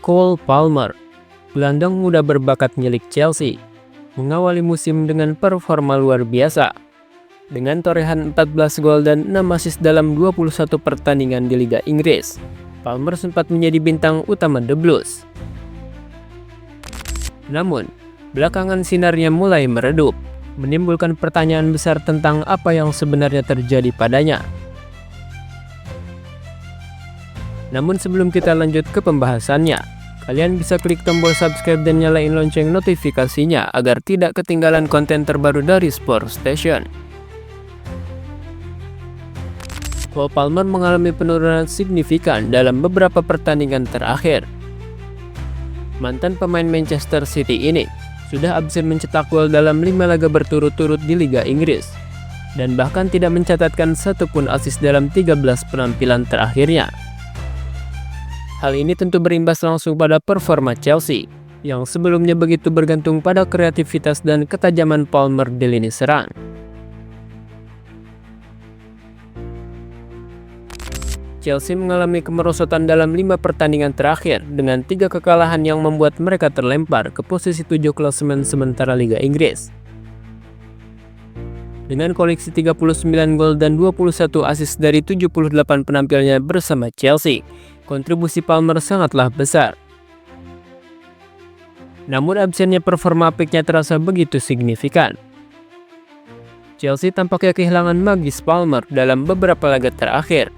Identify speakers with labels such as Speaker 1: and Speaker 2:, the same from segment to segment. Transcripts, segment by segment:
Speaker 1: Cole Palmer, gelandang muda berbakat milik Chelsea, mengawali musim dengan performa luar biasa. Dengan torehan 14 gol dan 6 assist dalam 21 pertandingan di Liga Inggris, Palmer sempat menjadi bintang utama The Blues. Namun, belakangan sinarnya mulai meredup, menimbulkan pertanyaan besar tentang apa yang sebenarnya terjadi padanya. Namun sebelum kita lanjut ke pembahasannya, kalian bisa klik tombol subscribe dan nyalain lonceng notifikasinya agar tidak ketinggalan konten terbaru dari Sports Station. Cole Palmer mengalami penurunan signifikan dalam beberapa pertandingan terakhir. Mantan pemain Manchester City ini sudah absen mencetak gol dalam 5 laga berturut-turut di Liga Inggris, dan bahkan tidak mencatatkan satupun assist dalam 13 penampilan terakhirnya. Hal ini tentu berimbas langsung pada performa Chelsea, yang sebelumnya begitu bergantung pada kreativitas dan ketajaman Palmer di lini serang. Chelsea mengalami kemerosotan dalam 5 pertandingan terakhir dengan 3 kekalahan yang membuat mereka terlempar ke posisi 7 klasemen sementara Liga Inggris. Dengan koleksi 39 gol dan 21 assist dari 78 penampilnya bersama Chelsea, kontribusi Palmer sangatlah besar. Namun absennya performa apiknya terasa begitu signifikan. Chelsea tampaknya kehilangan magis Palmer dalam beberapa laga terakhir.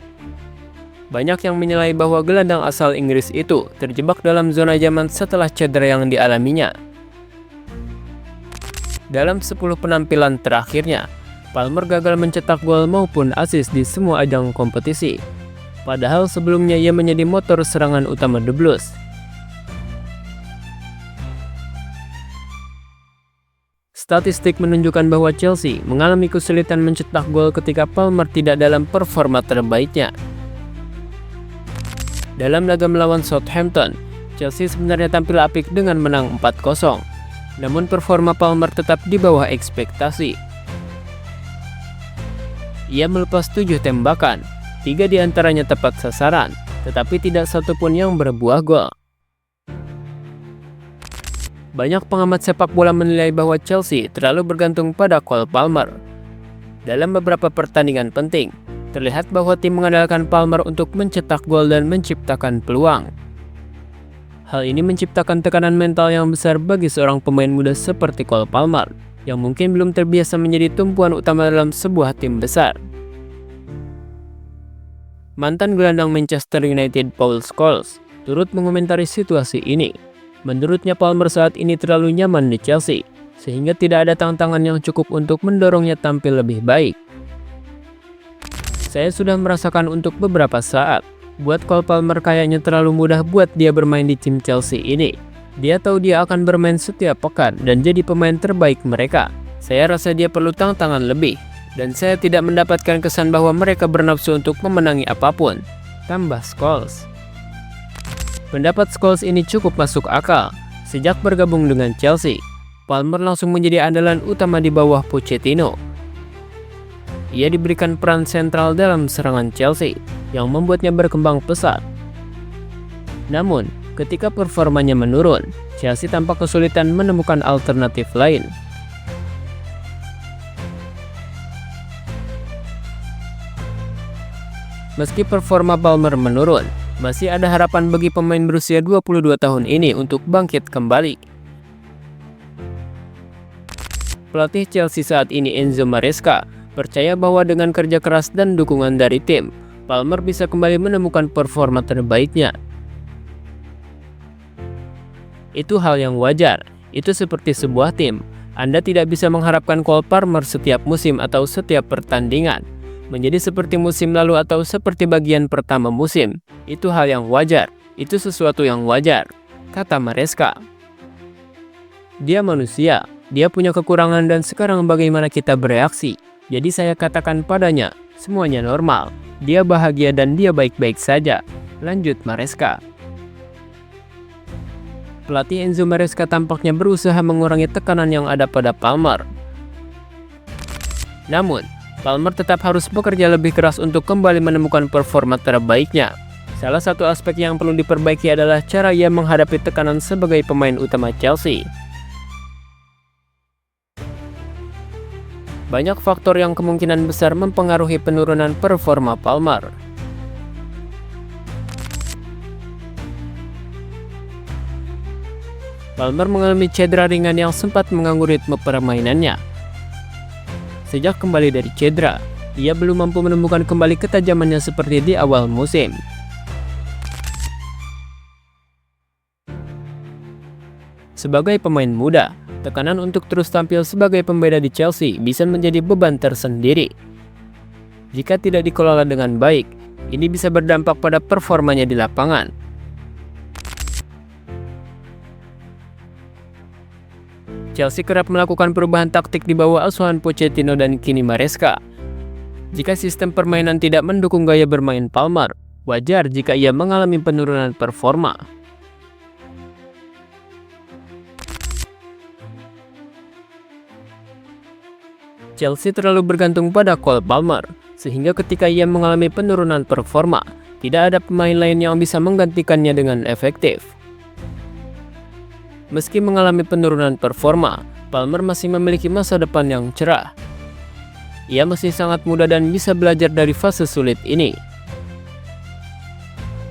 Speaker 1: Banyak yang menilai bahwa gelandang asal Inggris itu terjebak dalam zona zaman setelah cedera yang dialaminya. Dalam 10 penampilan terakhirnya, Palmer gagal mencetak gol maupun assist di semua ajang kompetisi. Padahal sebelumnya ia menjadi motor serangan utama The Blues. Statistik menunjukkan bahwa Chelsea mengalami kesulitan mencetak gol ketika Palmer tidak dalam performa terbaiknya. Dalam laga melawan Southampton, Chelsea sebenarnya tampil apik dengan menang 4-0. Namun performa Palmer tetap di bawah ekspektasi. Ia melepas 7 tembakan, 3 diantaranya tepat sasaran, tetapi tidak satupun yang berbuah gol. Banyak pengamat sepak bola menilai bahwa Chelsea terlalu bergantung pada Cole Palmer. Dalam beberapa pertandingan penting, terlihat bahwa tim mengandalkan Palmer untuk mencetak gol dan menciptakan peluang. Hal ini menciptakan tekanan mental yang besar bagi seorang pemain muda seperti Cole Palmer, yang mungkin belum terbiasa menjadi tumpuan utama dalam sebuah tim besar. Mantan gelandang Manchester United Paul Scholes turut mengomentari situasi ini. Menurutnya Palmer saat ini terlalu nyaman di Chelsea, sehingga tidak ada tantangan yang cukup untuk mendorongnya tampil lebih baik. Saya sudah merasakan untuk beberapa saat, buat Cole Palmer kayaknya terlalu mudah buat dia bermain di tim Chelsea ini. Dia tahu dia akan bermain setiap pekan dan jadi pemain terbaik mereka. Saya rasa dia perlu tantangan lebih, dan saya tidak mendapatkan kesan bahwa mereka bernafsu untuk memenangi apapun, tambah Scholes. Pendapat Scholes ini cukup masuk akal. Sejak bergabung dengan Chelsea, Palmer langsung menjadi andalan utama di bawah Pochettino. Ia diberikan peran sentral dalam serangan Chelsea, yang membuatnya berkembang pesat. Namun, ketika performanya menurun, Chelsea tampak kesulitan menemukan alternatif lain. Meski performa Palmer menurun, masih ada harapan bagi pemain berusia 22 tahun ini untuk bangkit kembali. Pelatih Chelsea saat ini Enzo Maresca percaya bahwa dengan kerja keras dan dukungan dari tim, Palmer bisa kembali menemukan performa terbaiknya. Itu hal yang wajar. Itu seperti sebuah tim. Anda tidak bisa mengharapkan Cole Palmer setiap musim atau setiap pertandingan menjadi seperti musim lalu atau seperti bagian pertama musim. Itu hal yang wajar. Itu sesuatu yang wajar, kata Maresca. Dia manusia. Dia punya kekurangan dan sekarang bagaimana kita bereaksi? Jadi saya katakan padanya, semuanya normal. Dia bahagia dan dia baik-baik saja, lanjut Maresca. Pelatih Enzo Maresca tampaknya berusaha mengurangi tekanan yang ada pada Palmer. Namun, Palmer tetap harus bekerja lebih keras untuk kembali menemukan performa terbaiknya. Salah satu aspek yang perlu diperbaiki adalah cara ia menghadapi tekanan sebagai pemain utama Chelsea. Banyak faktor yang kemungkinan besar mempengaruhi penurunan performa Palmer. Palmer mengalami cedera ringan yang sempat mengganggu ritme permainannya. Sejak kembali dari cedera, ia belum mampu menemukan kembali ketajamannya seperti di awal musim. Sebagai pemain muda, tekanan untuk terus tampil sebagai pembeda di Chelsea bisa menjadi beban tersendiri. Jika tidak dikelola dengan baik, ini bisa berdampak pada performanya di lapangan. Chelsea kerap melakukan perubahan taktik di bawah asuhan Pochettino dan kini Maresca. Jika sistem permainan tidak mendukung gaya bermain Palmer, wajar jika ia mengalami penurunan performa. Chelsea terlalu bergantung pada Cole Palmer, sehingga ketika ia mengalami penurunan performa, tidak ada pemain lain yang bisa menggantikannya dengan efektif. Meski mengalami penurunan performa, Palmer masih memiliki masa depan yang cerah. Ia masih sangat muda dan bisa belajar dari fase sulit ini.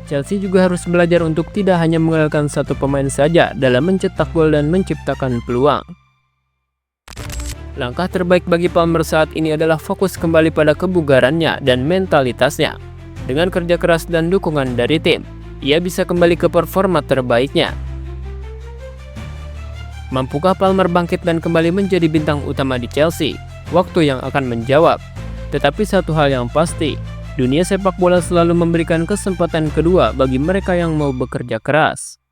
Speaker 1: Chelsea juga harus belajar untuk tidak hanya mengandalkan satu pemain saja dalam mencetak gol dan menciptakan peluang. Langkah terbaik bagi Palmer saat ini adalah fokus kembali pada kebugarannya dan mentalitasnya. Dengan kerja keras dan dukungan dari tim, ia bisa kembali ke performa terbaiknya. Mampukah Palmer bangkit dan kembali menjadi bintang utama di Chelsea? Waktu yang akan menjawab. Tetapi satu hal yang pasti, dunia sepak bola selalu memberikan kesempatan kedua bagi mereka yang mau bekerja keras.